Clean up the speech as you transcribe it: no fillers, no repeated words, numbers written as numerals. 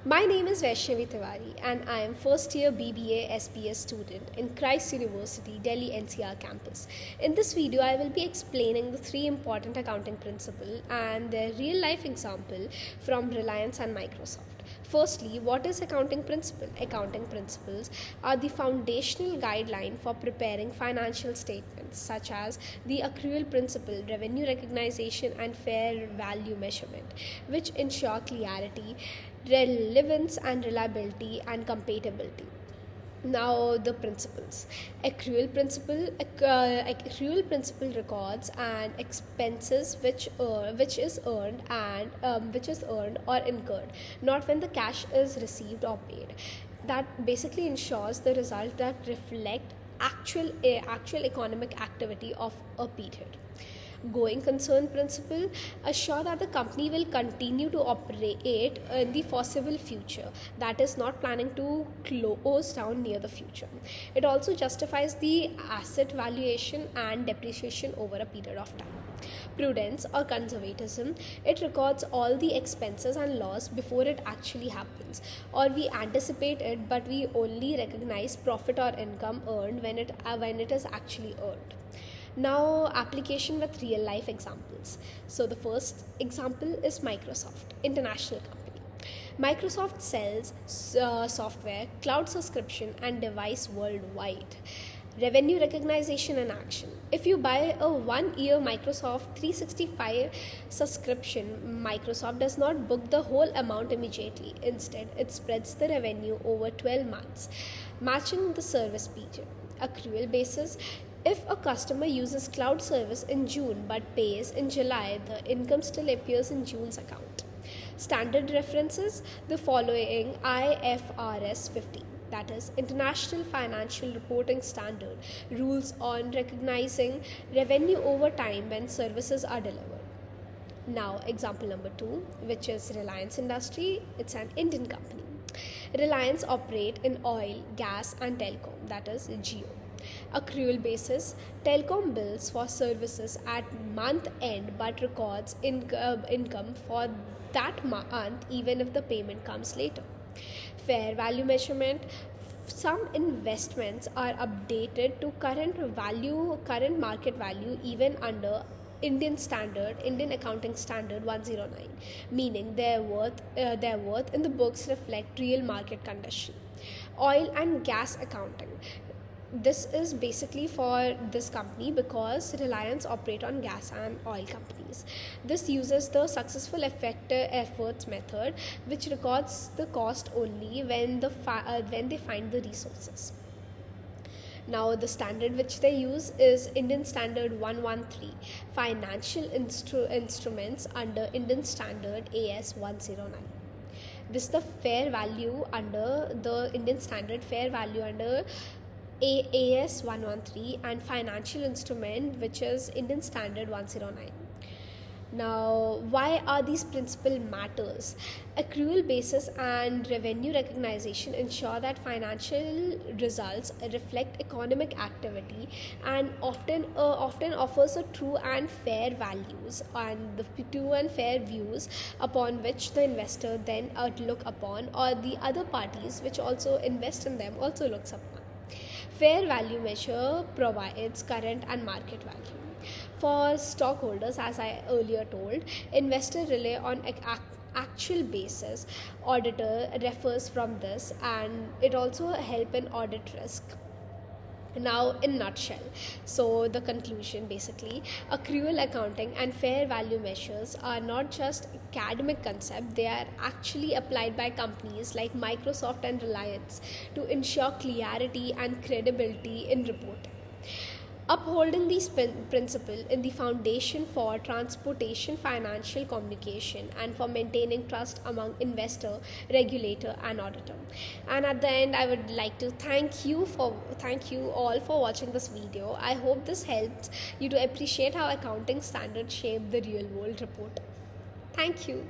My name is Vaishnavi Tiwari and I am first year BBA SPS student in Christ University, Delhi NCR campus. In this video, I will be explaining the three important accounting principles and their real life example from Reliance and Microsoft. Firstly, what is accounting principle? Accounting principles are the foundational guideline for preparing financial statements such as the accrual principle, revenue recognition and fair value measurement, which ensure clarity, relevance and reliability and compatibility. Now the principles. Accrual principle records and expenses which is earned or incurred, not when the cash is received or paid. That basically ensures the result that reflect actual economic activity of a period. Going concern principle assure that the company will continue to operate in the foreseeable future, that is not planning to close down near the future. It also justifies the asset valuation and depreciation over a period of time. Prudence or conservatism, it records all the expenses and loss before it actually happens, or we anticipate it but we only recognize profit or income earned when it is actually earned. Now, application with real life examples. So, the first example is Microsoft, international company. Microsoft sells software, cloud subscription, and device worldwide. Revenue recognition in action. If you buy a 1-year Microsoft 365 subscription, Microsoft does not book the whole amount immediately. Instead, it spreads the revenue over 12 months, matching the service period. Accrual basis. If a customer uses cloud service in June but pays in July, the income still appears in June's account. Standard references, the following: IFRS 15, that is International Financial Reporting Standard, rules on recognizing revenue over time when services are delivered. Now, example number 2, which is Reliance Industry. It's an Indian company. Reliance operate in oil, gas and telecom, that is Geo. Accrual basis, telecom bills for services at month end but records income for that month even if the payment comes later. Fair value measurement, some investments are updated to current market value even under Indian Accounting Standard 109, meaning their worth in the books reflect real market condition. Oil and gas accounting. This is basically for this company because Reliance operate on gas and oil companies. This uses the successful efforts method, which records the cost only when they find the resources. Now, the standard which they use is Indian Standard 113, financial instruments under Indian Standard AS 109. This is the fair value under the Indian Standard fair value under AS 113 and financial instrument which is Indian Standard 109. Now, why are these principles matters? Accrual basis and revenue recognition ensure that financial results reflect economic activity and often offers a true and fair values and the true and fair views upon which the investor then look upon, or the other parties which also invest in them also looks upon. Fair value measure provides current and market value. For stockholders, as I earlier told, investors rely on actual basis. Auditor refers from this and it also help in audit risk. Now, in nutshell, so the conclusion basically, accrual accounting and fair value measures are not just academic concept, they are actually applied by companies like Microsoft and Reliance to ensure clarity and credibility in reporting. Upholding these principles in the foundation for transportation financial communication and for maintaining trust among investor, regulator and auditor. And at the end, I would like to thank you all for watching this video. I hope this helps you to appreciate how accounting standards shape the real world report. Thank you.